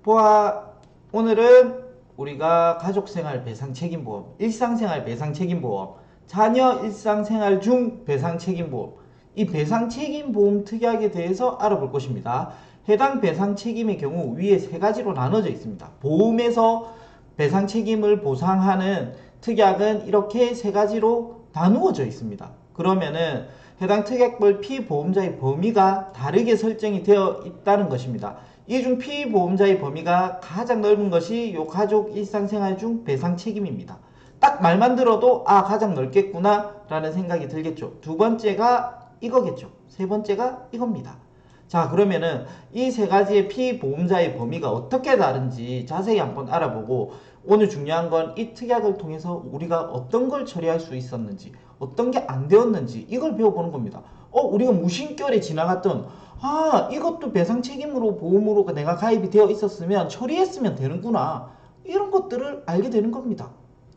보아, 오늘은 우리가 가족생활 배상책임보험, 일상생활 배상책임보험, 자녀 일상생활 중 배상책임보험, 이 배상책임보험 특약에 대해서 알아볼 것입니다. 해당 배상책임의 경우 위에 세 가지로 나눠져 있습니다. 보험에서 배상책임을 보상하는 특약은 이렇게 세 가지로 나누어져 있습니다. 그러면은 해당 특약별 피보험자의 범위가 다르게 설정이 되어 있다는 것입니다. 이 중 피보험자의 범위가 가장 넓은 것이 요 가족 일상생활 중 배상 책임입니다. 딱 말만 들어도 아, 가장 넓겠구나 라는 생각이 들겠죠. 두 번째가 이거겠죠. 세 번째가 이겁니다. 자, 그러면은 이 세 가지의 피보험자의 범위가 어떻게 다른지 자세히 한번 알아보고, 오늘 중요한 건 이 특약을 통해서 우리가 어떤 걸 처리할 수 있었는지, 어떤 게 안 되었는지 이걸 배워보는 겁니다. 우리가 무심결에 지나갔던 이것도 배상 책임으로 보험으로 내가 가입이 되어 있었으면 처리했으면 되는구나, 이런 것들을 알게 되는 겁니다.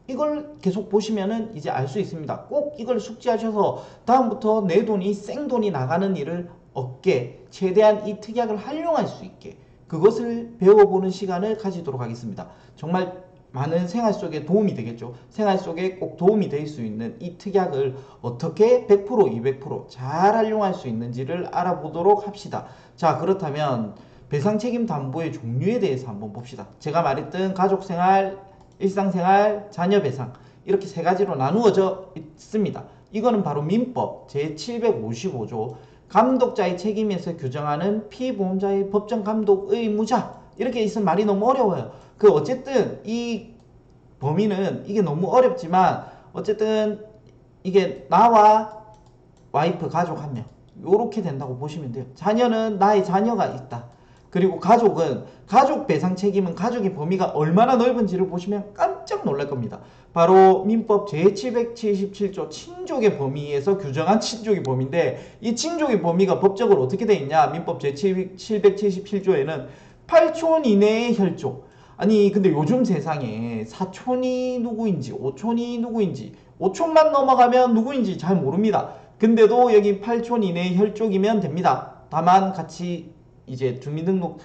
이걸 계속 보시면은 이제 알 수 있습니다. 꼭 이걸 숙지하셔서 다음부터 내 돈이 생돈이 나가는 일을 없게 최대한 이 특약을 활용할 수 있게 그것을 배워보는 시간을 가지도록 하겠습니다. 정말 많은 생활 속에 도움이 되겠죠. 생활 속에 꼭 도움이 될 수 있는 이 특약을 어떻게 100% 200%잘 활용할 수 있는지를 알아보도록 합시다. 자, 그렇다면 배상책임 담보의 종류에 대해서 한번 봅시다. 제가 말했던 가족생활, 일상생활, 자녀배상, 이렇게 세 가지로 나누어져 있습니다. 이거는 바로 민법 제755조 감독자의 책임에서 규정하는 피보험자의 법정 감독 의무자, 이렇게 있으면 말이 너무 어려워요. 어쨌든 이 범위는 이게 너무 어렵지만, 어쨌든 이게 나와 와이프 가족 한 명, 요렇게 된다고 보시면 돼요. 자녀는 나의 자녀가 있다. 그리고 가족은, 가족 배상 책임은 가족의 범위가 얼마나 넓은지를 보시면 깜짝 놀랄 겁니다. 바로 민법 제777조 친족의 범위에서 규정한 친족의 범위인데, 이 친족의 범위가 법적으로 어떻게 되어 있냐, 민법 제777조에는 8촌 이내의 혈족. 아니 근데 요즘 세상에 사촌이 누구인지 오촌이 누구인지, 오촌만 넘어가면 누구인지 잘 모릅니다. 근데도 여기 8촌 이내의 혈족이면 됩니다. 다만 같이 이제 주민등록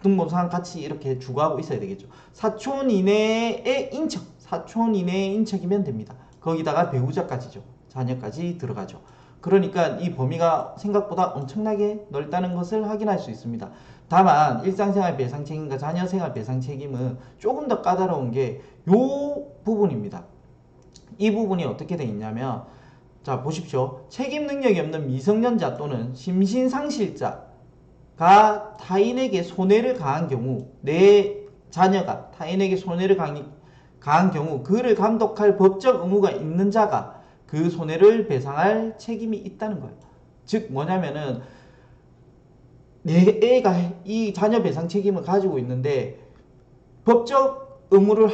등본상 같이 이렇게 주거하고 있어야 되겠죠. 사촌 이내의 인척, 사촌 이내의 인척이면 됩니다. 거기다가 배우자까지죠. 자녀까지 들어가죠. 그러니까 이 범위가 생각보다 엄청나게 넓다는 것을 확인할 수 있습니다. 다만 일상생활 배상 책임과 자녀생활 배상 책임은 조금 더 까다로운 게 요 부분입니다. 이 부분이 어떻게 되어 있냐면, 자 보십시오. 책임 능력이 없는 미성년자 또는 심신상실자가 타인에게 손해를 가한 경우, 내 자녀가 타인에게 손해를 가한 경우 그를 감독할 법적 의무가 있는 자가 그 손해를 배상할 책임이 있다는 거예요. 즉 뭐냐면은 내 애가 이 자녀 배상 책임을 가지고 있는데 법적 의무를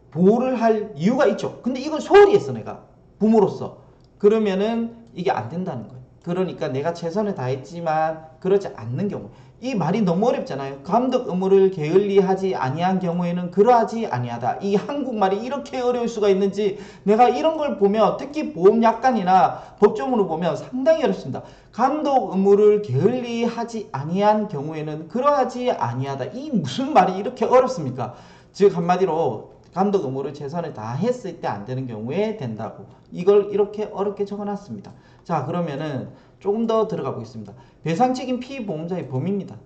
보호를 할 이유가 있죠. 근데 이걸 소홀히 했어, 내가 부모로서. 그러면은 이게 안 된다는 거예요. 그러니까 내가 최선을 다했지만 그러지 않는 경우, 이 말이 너무 어렵잖아요. 감독 의무를 게을리하지 아니한 경우에는 그러하지 아니하다. 이 한국말이 이렇게 어려울 수가 있는지, 내가 이런 걸 보면 특히 보험약관이나 법조문을 보면 상당히 어렵습니다. 감독 의무를 게을리하지 아니한 경우에는 그러하지 아니하다. 이 무슨 말이 이렇게 어렵습니까? 즉 한마디로 감독 의무를 최선을 다했을 때 안 되는 경우에 된다고, 이걸 이렇게 어렵게 적어놨습니다. 자, 그러면은 조금 더 들어가 보겠습니다. 배상책임 피보험자의 범위입니다.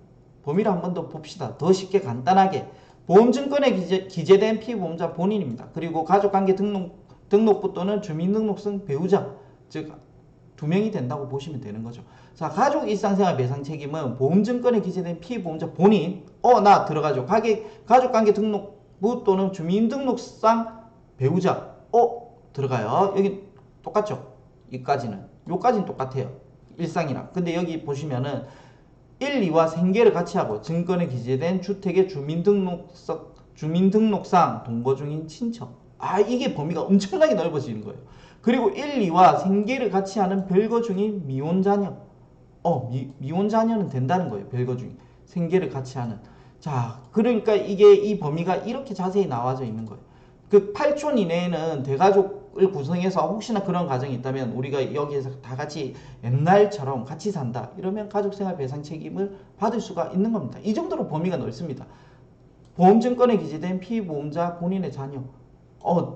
범위를 한번 더 봅시다. 더 쉽게 간단하게. 보험증권에 기재된 피보험자 본인입니다. 그리고 가족관계 등록부 또는 주민등록증 배우자, 즉 두 명이 된다고 보시면 되는 거죠. 자, 가족 일상생활 배상 책임은 보험증권에 기재된 피보험자 본인, 나 들어가죠. 가족관계 등록부 또는 주민등록상 배우자, 들어가요. 여기 똑같죠. 요까지는 똑같아요. 일상이랑. 근데 여기 보시면은 1, 2와 생계를 같이 하고 증권에 기재된 주택의 주민등록상 동거 중인 친척. 이게 범위가 엄청나게 넓어지는 거예요. 그리고 1, 2와 생계를 같이 하는 별거 중인 미혼자녀. 미혼자녀는 된다는 거예요. 별거 중인. 생계를 같이 하는. 자, 그러니까 이게 이 범위가 이렇게 자세히 나와져 있는 거예요. 그 8촌 이내에는 대가족을 구성해서 혹시나 그런 가정이 있다면 우리가 여기에서 다 같이 옛날처럼 같이 산다 이러면 가족생활 배상 책임을 받을 수가 있는 겁니다. 이 정도로 범위가 넓습니다. 보험증권에 기재된 피보험자 본인의 자녀,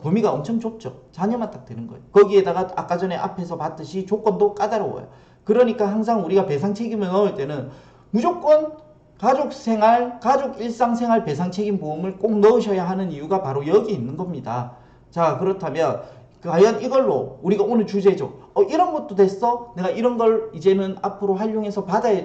범위가 엄청 좁죠. 자녀만 딱 되는 거예요. 거기에다가 아까 전에 앞에서 봤듯이 조건도 까다로워요. 그러니까 항상 우리가 배상 책임을 넣을 때는 무조건 가족생활, 가족 일상생활 배상 책임 보험을 꼭 넣으셔야 하는 이유가 바로 여기 있는 겁니다. 자, 그렇다면 과연 이걸로 우리가 오늘 주제죠. 이런 것도 됐어? 내가 이런 걸 이제는 앞으로 활용해서 받아야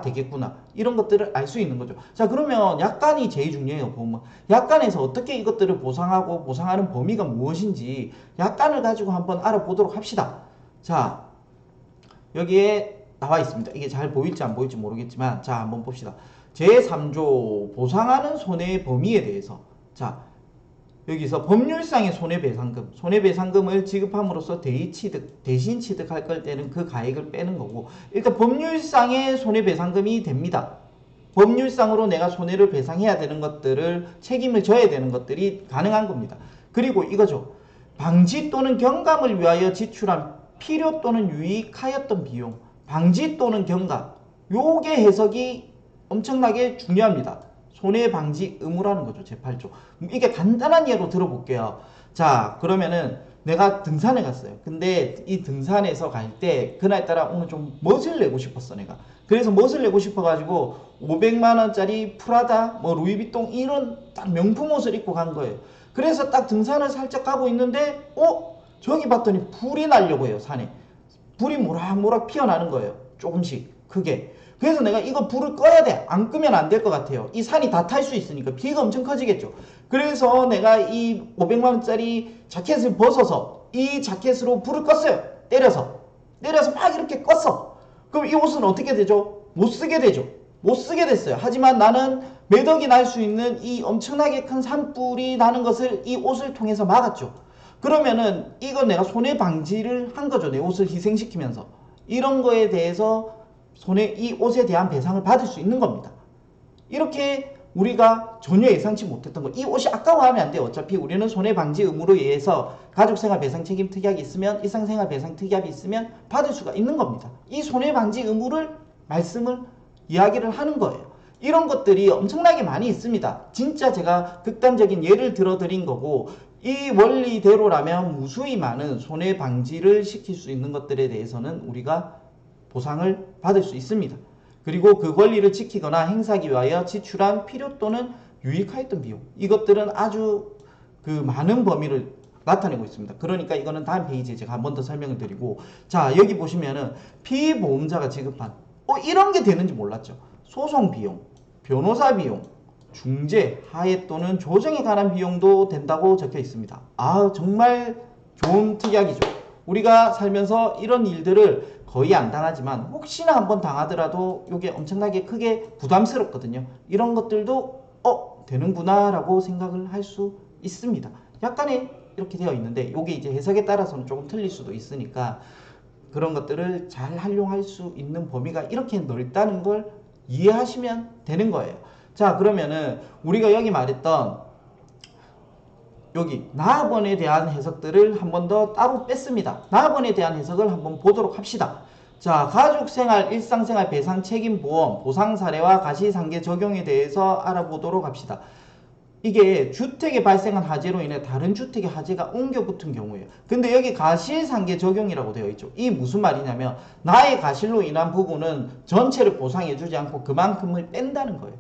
되겠구나. 이런 것들을 알 수 있는 거죠. 자, 그러면 약관이 제일 중요해요. 보험은. 약관에서 어떻게 이것들을 보상하고 보상하는 범위가 무엇인지 약관을 가지고 한번 알아보도록 합시다. 자, 여기에 나와 있습니다. 이게 잘 보일지 안 보일지 모르겠지만 자, 한번 봅시다. 제3조 보상하는 손해의 범위에 대해서 자, 여기서 법률상의 손해배상금, 손해배상금을 지급함으로써 대신 취득할 걸 때는 그 가액을 빼는 거고, 일단 법률상의 손해배상금이 됩니다. 법률상으로 내가 손해를 배상해야 되는 것들을 책임을 져야 되는 것들이 가능한 겁니다. 그리고 이거죠. 방지 또는 경감을 위하여 지출한 필요 또는 유익하였던 비용, 방지 또는 경감, 요게 해석이 엄청나게 중요합니다. 손해방지 의무라는 거죠. 제8조. 이게 간단한 예로 들어볼게요. 자, 그러면은 내가 등산에 갔어요. 근데 이 등산에서 갈 때 그날따라 오늘 좀 멋을 내고 싶었어, 내가. 그래서 멋을 내고 싶어가지고 500만 원짜리 프라다, 뭐 루이비통 이런 딱 명품 옷을 입고 간 거예요. 그래서 딱 등산을 살짝 가고 있는데 저기 봤더니 불이 나려고 해요, 산에. 불이 모락모락 피어나는 거예요. 조금씩 크게. 그래서 내가 이거 불을 꺼야 돼. 안 끄면 안 될 것 같아요. 이 산이 다 탈 수 있으니까 피해가 엄청 커지겠죠. 그래서 내가 이 500만 원짜리 자켓을 벗어서 이 자켓으로 불을 껐어요. 때려서 막 이렇게 껐어. 그럼 이 옷은 어떻게 되죠? 못 쓰게 되죠. 못 쓰게 됐어요. 하지만 나는 매덕이 날 수 있는 이 엄청나게 큰 산불이 나는 것을 이 옷을 통해서 막았죠. 그러면은 이건 내가 손해 방지를 한 거죠. 내 옷을 희생시키면서. 이런 거에 대해서 이 옷에 대한 배상을 받을 수 있는 겁니다. 이렇게 우리가 전혀 예상치 못했던 거, 이 옷이 아까워하면 안 돼요. 어차피 우리는 손해방지 의무로 의해서 가족생활 배상 책임 특약이 있으면, 일상생활 배상 특약이 있으면 받을 수가 있는 겁니다. 이 손해방지 의무를 이야기를 하는 거예요. 이런 것들이 엄청나게 많이 있습니다. 진짜 제가 극단적인 예를 들어드린 거고, 이 원리대로라면 무수히 많은 손해방지를 시킬 수 있는 것들에 대해서는 우리가 보상을 받을 수 있습니다. 그리고 그 권리를 지키거나 행사하기 위하여 지출한 필요 또는 유익하였던 비용, 이것들은 아주 많은 범위를 나타내고 있습니다. 그러니까 이거는 다음 페이지에 제가 한 번 더 설명을 드리고, 자, 여기 보시면은 피보험자가 지급한 이런 게 되는지 몰랐죠. 소송 비용, 변호사 비용, 중재, 하해 또는 조정에 관한 비용도 된다고 적혀 있습니다. 정말 좋은 특약이죠. 우리가 살면서 이런 일들을 거의 안 당하지만 혹시나 한번 당하더라도 이게 엄청나게 크게 부담스럽거든요. 이런 것들도 되는구나 라고 생각을 할 수 있습니다. 약간의 이렇게 되어 있는데 이게 이제 해석에 따라서는 조금 틀릴 수도 있으니까 그런 것들을 잘 활용할 수 있는 범위가 이렇게 넓다는 걸 이해하시면 되는 거예요. 자, 그러면은 우리가 여기 말했던 여기 나합원에 대한 해석들을 한 번 더 따로 뺐습니다. 나합원에 대한 해석을 한번 보도록 합시다. 자, 가족생활, 일상생활 배상 책임보험 보상 사례와 가시상계 적용에 대해서 알아보도록 합시다. 이게 주택에 발생한 화재로 인해 다른 주택에 화재가 옮겨 붙은 경우예요. 근데 여기 가실상계 적용이라고 되어 있죠. 이 무슨 말이냐면 나의 가실로 인한 부분은 전체를 보상해 주지 않고 그만큼을 뺀다는 거예요.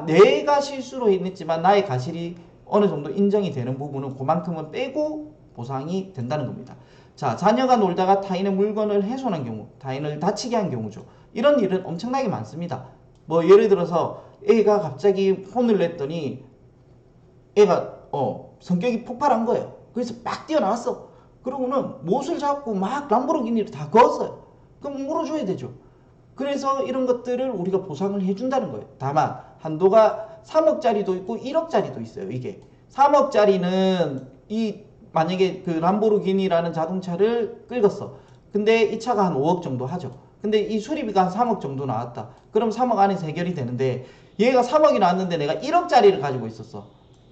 내가 실수로 했지만 나의 가실이 어느 정도 인정이 되는 부분은 그만큼은 빼고 보상이 된다는 겁니다. 자, 자녀가 놀다가 타인의 물건을 훼손한 경우, 타인을 다치게 한 경우죠. 이런 일은 엄청나게 많습니다. 뭐 예를 들어서 애가 갑자기 혼을 냈더니 애가 성격이 폭발한 거예요. 그래서 막 뛰어나왔어. 그러고는 못을 잡고 막 람보르기니를 다 그었어요. 그럼 물어줘야 되죠. 그래서 이런 것들을 우리가 보상을 해준다는 거예요. 다만 한도가 3억짜리도 있고 1억짜리도 있어요. 이게 3억짜리는 만약에 그 람보르기니라는 자동차를 끌었어. 근데 이 차가 한 5억 정도 하죠. 근데 이 수리비가 한 3억 정도 나왔다. 그럼 3억 안에서 해결이 되는데 얘가 3억이 나왔는데 내가 1억짜리를 가지고 있었어.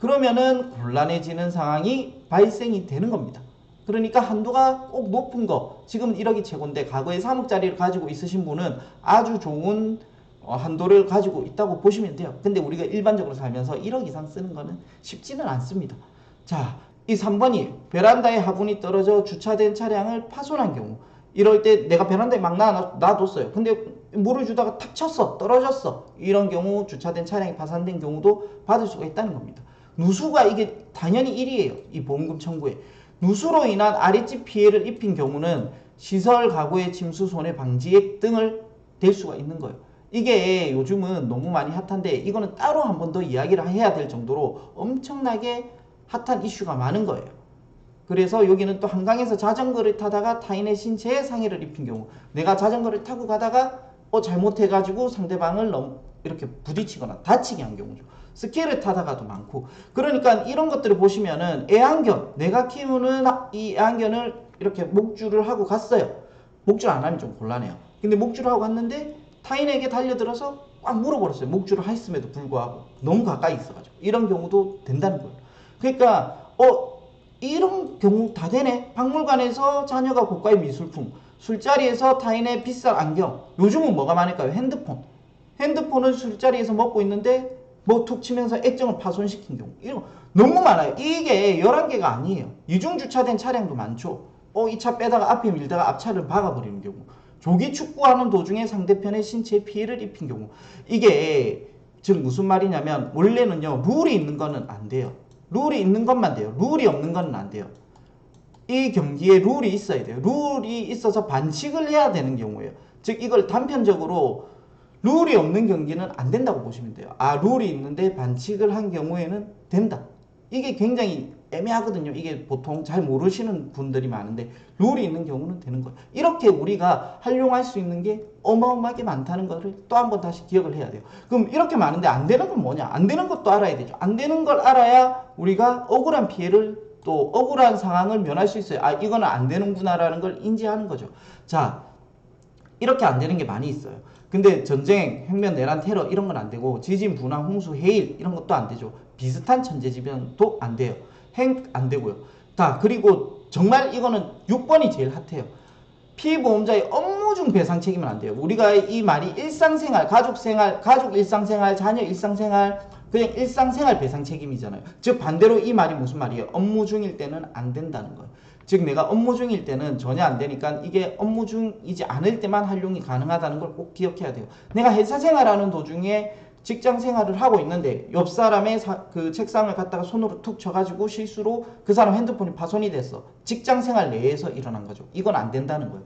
그러면은 곤란해지는 상황이 발생이 되는 겁니다. 그러니까 한도가 꼭 높은 거, 지금은 1억이 최고인데 과거에 3억짜리를 가지고 있으신 분은 아주 좋은 한도를 가지고 있다고 보시면 돼요. 근데 우리가 일반적으로 살면서 1억 이상 쓰는 거는 쉽지는 않습니다. 자, 이 3번이 베란다에 화분이 떨어져 주차된 차량을 파손한 경우, 이럴 때 내가 베란다에 막 놔뒀어요. 근데 물을 주다가 탁 쳤어, 떨어졌어. 이런 경우 주차된 차량이 파손된 경우도 받을 수가 있다는 겁니다. 누수가 이게 당연히 1이에요. 이 보험금 청구에. 누수로 인한 아랫집 피해를 입힌 경우는 시설 가구의 침수 손해 방지액 등을 댈 수가 있는 거예요. 이게 요즘은 너무 많이 핫한데 이거는 따로 한 번 더 이야기를 해야 될 정도로 엄청나게 핫한 이슈가 많은 거예요. 그래서 여기는 또 한강에서 자전거를 타다가 타인의 신체에 상해를 입힌 경우, 내가 자전거를 타고 가다가 잘못해가지고 상대방을 이렇게 부딪히거나 다치게 한 경우죠. 스키를 타다가도 많고. 그러니까 이런 것들을 보시면은 애완견, 내가 키우는 이 애완견을 이렇게 목줄을 하고 갔어요. 목줄 안 하면 좀 곤란해요. 근데 목줄을 하고 갔는데 타인에게 달려들어서 꽉 물어버렸어요. 목줄을 했음에도 불구하고 너무 가까이 있어가지고. 이런 경우도 된다는 거예요. 그러니까 이런 경우 다 되네. 박물관에서 자녀가 고가의 미술품, 술자리에서 타인의 비싼 안경. 요즘은 뭐가 많을까요? 핸드폰을 술자리에서 먹고 있는데 뭐 툭 치면서 액정을 파손시킨 경우. 이런 거 너무 많아요. 이게 11개가 아니에요. 이중 주차된 차량도 많죠. 이 차 빼다가 앞에 밀다가 앞차를 박아버리는 경우. 조기 축구하는 도중에 상대편의 신체에 피해를 입힌 경우. 이게 즉 무슨 말이냐면 원래는요, 룰이 있는 거는 안 돼요. 룰이 있는 것만 돼요. 룰이 없는 건 안 돼요. 이 경기에 룰이 있어야 돼요. 룰이 있어서 반칙을 해야 되는 경우예요. 즉 이걸 단편적으로 룰이 없는 경기는 안 된다고 보시면 돼요. 룰이 있는데 반칙을 한 경우에는 된다. 이게 굉장히 애매하거든요. 이게 보통 잘 모르시는 분들이 많은데 룰이 있는 경우는 되는 거예요. 이렇게 우리가 활용할 수 있는 게 어마어마하게 많다는 것을 또 한 번 다시 기억을 해야 돼요. 그럼 이렇게 많은데 안 되는 건 뭐냐? 안 되는 것도 알아야 되죠. 안 되는 걸 알아야 우리가 억울한 피해를 또 억울한 상황을 면할 수 있어요. 이거는 안 되는구나라는 걸 인지하는 거죠. 자, 이렇게 안 되는 게 많이 있어요. 근데 전쟁, 혁명, 내란, 테러 이런 건 안 되고 지진, 분화, 홍수, 해일 이런 것도 안 되죠. 비슷한 천재지변도 안 돼요. 행 안 되고요. 자, 그리고 정말 이거는 6번이 제일 핫해요. 피보험자의 업무 중 배상 책임은 안 돼요. 우리가 이 말이 일상생활, 가족생활, 가족 일상생활, 자녀 일상생활, 그냥 일상생활 배상 책임이잖아요. 즉 반대로 이 말이 무슨 말이에요? 업무 중일 때는 안 된다는 거예요. 즉 내가 업무 중일 때는 전혀 안 되니까 이게 업무 중이지 않을 때만 활용이 가능하다는 걸 꼭 기억해야 돼요. 내가 회사 생활하는 도중에 직장 생활을 하고 있는데 옆 사람의 그 책상을 갖다가 손으로 툭 쳐가지고 실수로 그 사람 핸드폰이 파손이 됐어. 직장 생활 내에서 일어난 거죠. 이건 안 된다는 거예요.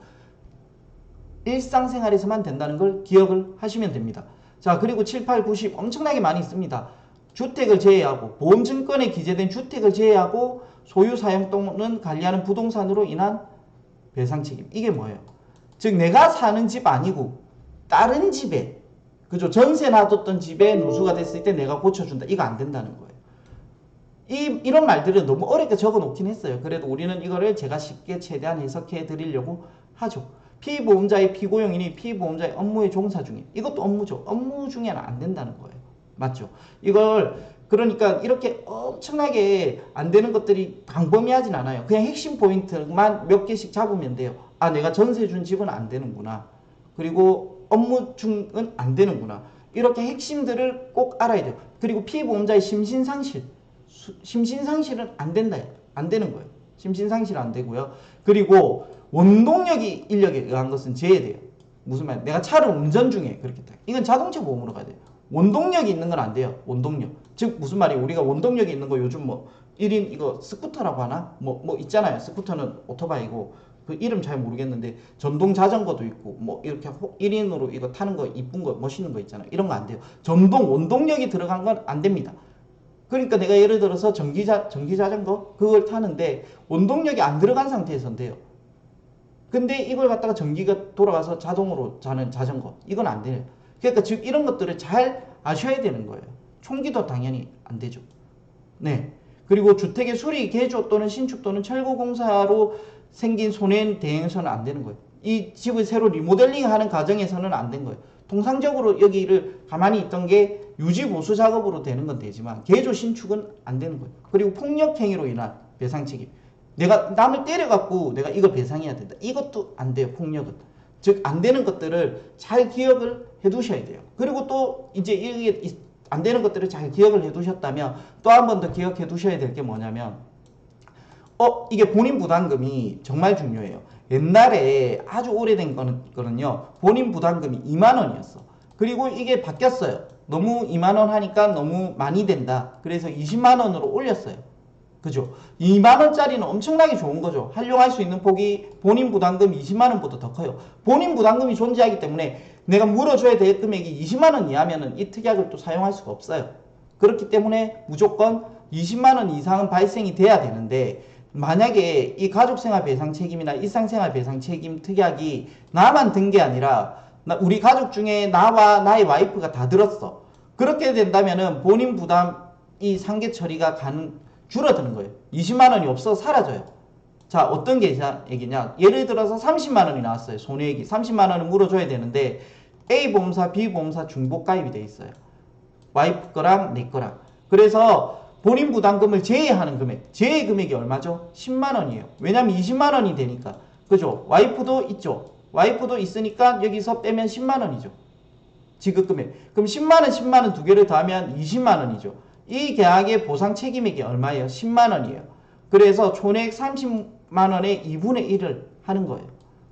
일상생활에서만 된다는 걸 기억을 하시면 됩니다. 자, 그리고 7, 8, 90 엄청나게 많이 있습니다. 주택을 제외하고 보험증권에 기재된 주택을 제외하고 소유 사용 또는 관리하는 부동산으로 인한 배상 책임. 이게 뭐예요? 즉 내가 사는 집 아니고 다른 집에, 그죠? 전세 놔뒀던 집에 누수가 됐을 때 내가 고쳐준다. 이거 안 된다는 거예요. 이런 말들은 너무 어렵게 적어 놓긴 했어요. 그래도 우리는 이거를 제가 쉽게 최대한 해석해 드리려고 하죠. 피보험자의 피고용인이 피보험자의 업무에 종사 중에, 이것도 업무죠. 업무 중에는 안 된다는 거예요. 맞죠? 이걸 그러니까 이렇게 엄청나게 안 되는 것들이 광범위하진 않아요. 그냥 핵심 포인트만 몇 개씩 잡으면 돼요. 내가 전세 준 집은 안 되는구나. 그리고 업무 중은 안 되는구나. 이렇게 핵심들을 꼭 알아야 돼요. 그리고 피보험자의 심신상실. 심신상실은 안 된다. 안 되는 거예요. 심신상실은 안 되고요. 그리고 원동력이 인력에 의한 것은 제외돼요. 무슨 말? 내가 차를 운전 중에 그렇게 타. 이건 자동차 보험으로 가야 돼요. 원동력이 있는 건 안 돼요. 원동력. 즉 무슨 말이에요? 우리가 원동력이 있는 거 요즘 뭐 1인 이거 스쿠터라고 하나? 뭐 있잖아요. 스쿠터는 오토바이고 그 이름 잘 모르겠는데 전동 자전거도 있고 뭐 이렇게 1인으로 이거 타는 거 이쁜 거 멋있는 거 있잖아요. 이런 거 안 돼요. 전동 원동력이 들어간 건 안 됩니다. 그러니까 내가 예를 들어서 전기 자전거 그걸 타는데 원동력이 안 들어간 상태에서는 돼요. 근데 이걸 갖다가 전기가 돌아가서 자동으로 자는 자전거 이건 안 돼요. 그러니까 즉 이런 것들을 잘 아셔야 되는 거예요. 총기도 당연히 안 되죠. 네. 그리고 주택의 수리, 개조 또는 신축 또는 철거공사로 생긴 손해 대행해서는 안 되는 거예요. 이 집을 새로 리모델링 하는 과정에서는 안 된 거예요. 통상적으로 여기를 가만히 있던 게 유지 보수 작업으로 되는 건 되지만 개조 신축은 안 되는 거예요. 그리고 폭력 행위로 인한 배상 책임. 내가 남을 때려갖고 내가 이걸 배상해야 된다. 이것도 안 돼요. 폭력은. 즉 안 되는 것들을 잘 기억을 해 두셔야 돼요. 그리고 또 이제 이게 안 되는 것들을 잘 기억을 해 두셨다면 또 한 번 더 기억해 두셔야 될 게 뭐냐면 이게 본인 부담금이 정말 중요해요. 옛날에 아주 오래된 거는요. 본인 부담금이 2만 원이었어. 그리고 이게 바뀌었어요. 너무 2만 원 하니까 너무 많이 된다. 그래서 20만 원으로 올렸어요. 그죠? 2만 원짜리는 엄청나게 좋은 거죠. 활용할 수 있는 폭이 본인 부담금 20만 원보다 더 커요. 본인 부담금이 존재하기 때문에 내가 물어줘야 될 금액이 20만 원 이하면은 이 특약을 또 사용할 수가 없어요. 그렇기 때문에 무조건 20만 원 이상은 발생이 돼야 되는데 만약에 이 가족생활 배상 책임이나 일상생활 배상 책임 특약이 나만 든 게 아니라 우리 가족 중에 나와 나의 와이프가 다 들었어. 그렇게 된다면은 본인 부담 이 상계 처리가 줄어드는 거예요. 20만 원이 없어 사라져요. 자, 어떤 게 얘기냐? 예를 들어서 30만 원이 나왔어요. 손해액이 30만 원을 물어줘야 되는데 A 보험사, B 보험사 중복 가입이 돼 있어요. 와이프 거랑 내 거랑. 그래서 본인 부담금을 제외하는 금액, 제외 금액이 얼마죠? 10만 원이에요. 왜냐면 20만 원이 되니까. 그죠? 와이프도 있죠. 와이프도 있으니까 여기서 빼면 10만 원이죠. 지급 금액. 그럼 10만 원, 10만 원 두 개를 더하면 20만 원이죠. 이 계약의 보상 책임액이 얼마예요? 10만 원이에요. 그래서 총액 30만 원의 2분의 1을 하는 거예요.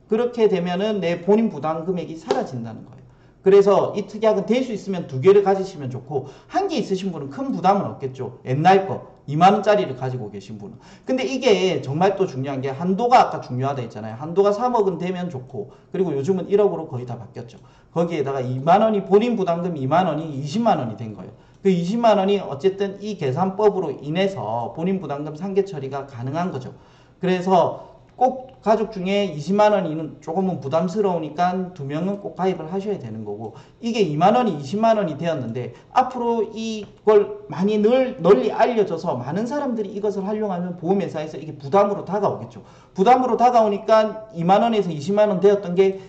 그렇게 되면은 내 본인 부담 금액이 사라진다는 거예요. 그래서 이 특약은 될 수 있으면 두 개를 가지시면 좋고 한 개 있으신 분은 큰 부담은 없겠죠. 옛날 거 2만 원짜리를 가지고 계신 분은. 근데 이게 정말 또 중요한 게 한도가 아까 중요하다 했잖아요. 한도가 3억은 되면 좋고 그리고 요즘은 1억으로 거의 다 바뀌었죠. 거기에다가 2만 원이 본인 부담금 2만 원이 20만 원이 된 거예요. 그 20만 원이 어쨌든 이 계산법으로 인해서 본인 부담금 상계 처리가 가능한 거죠. 그래서 꼭 가족 중에 20만 원이 조금은 부담스러우니까 2명은 꼭 가입을 하셔야 되는 거고 이게 2만 원이 20만 원이 되었는데 앞으로 이걸 많이 널리 알려져서 많은 사람들이 이것을 활용하면 보험회사에서 이게 부담으로 다가오겠죠. 부담으로 다가오니까 2만 원에서 20만 원 되었던 게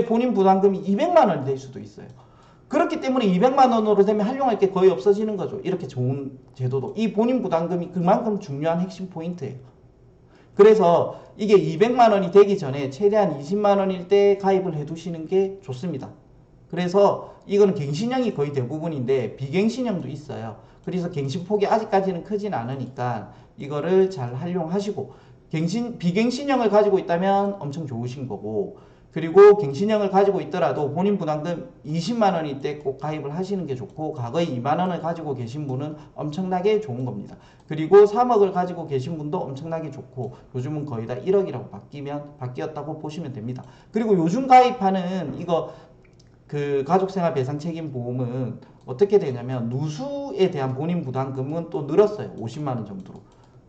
본인 부담금이 200만 원이 될 수도 있어요. 그렇기 때문에 200만 원으로 되면 활용할 게 거의 없어지는 거죠. 이렇게 좋은 제도도. 이 본인 부담금이 그만큼 중요한 핵심 포인트예요. 그래서 이게 200만 원이 되기 전에 최대한 20만 원일 때 가입을 해 두시는 게 좋습니다. 그래서 이거는 갱신형이 거의 대부분인데 비갱신형도 있어요. 그래서 갱신폭이 아직까지는 크진 않으니까 이거를 잘 활용하시고 비갱신형을 가지고 있다면 엄청 좋으신 거고 그리고 갱신형을 가지고 있더라도 본인 부담금 20만 원일 때 꼭 가입을 하시는 게 좋고 과거에 2만 원을 가지고 계신 분은 엄청나게 좋은 겁니다. 그리고 3억을 가지고 계신 분도 엄청나게 좋고 요즘은 거의 다 1억이라고 바뀌었다고 보시면 됩니다. 그리고 요즘 가입하는 이거 그 가족생활 배상 책임 보험은 어떻게 되냐면 누수에 대한 본인 부담금은 또 늘었어요. 50만 원 정도로.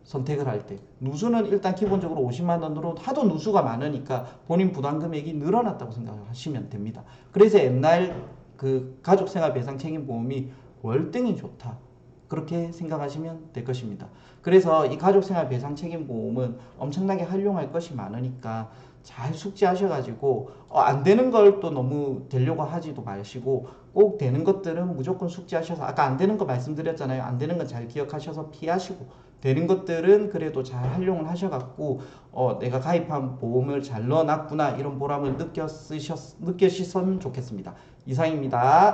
선택을 할 때 누수는 일단 기본적으로 50만 원으로 하도 누수가 많으니까 본인 부담 금액이 늘어났다고 생각하시면 됩니다. 그래서 옛날 그 가족생활 배상 책임 보험이 월등히 좋다 그렇게 생각하시면 될 것입니다. 그래서 이 가족생활 배상 책임 보험은 엄청나게 활용할 것이 많으니까 잘 숙지하셔가지고 안 되는 걸 또 너무 되려고 하지도 마시고 꼭 되는 것들은 무조건 숙지하셔서 아까 안 되는 거 말씀드렸잖아요. 안 되는 건 잘 기억하셔서 피하시고 되는 것들은 그래도 잘 활용을 하셔갖고 내가 가입한 보험을 잘 넣어놨구나 이런 보람을 느끼셨으면 좋겠습니다. 이상입니다.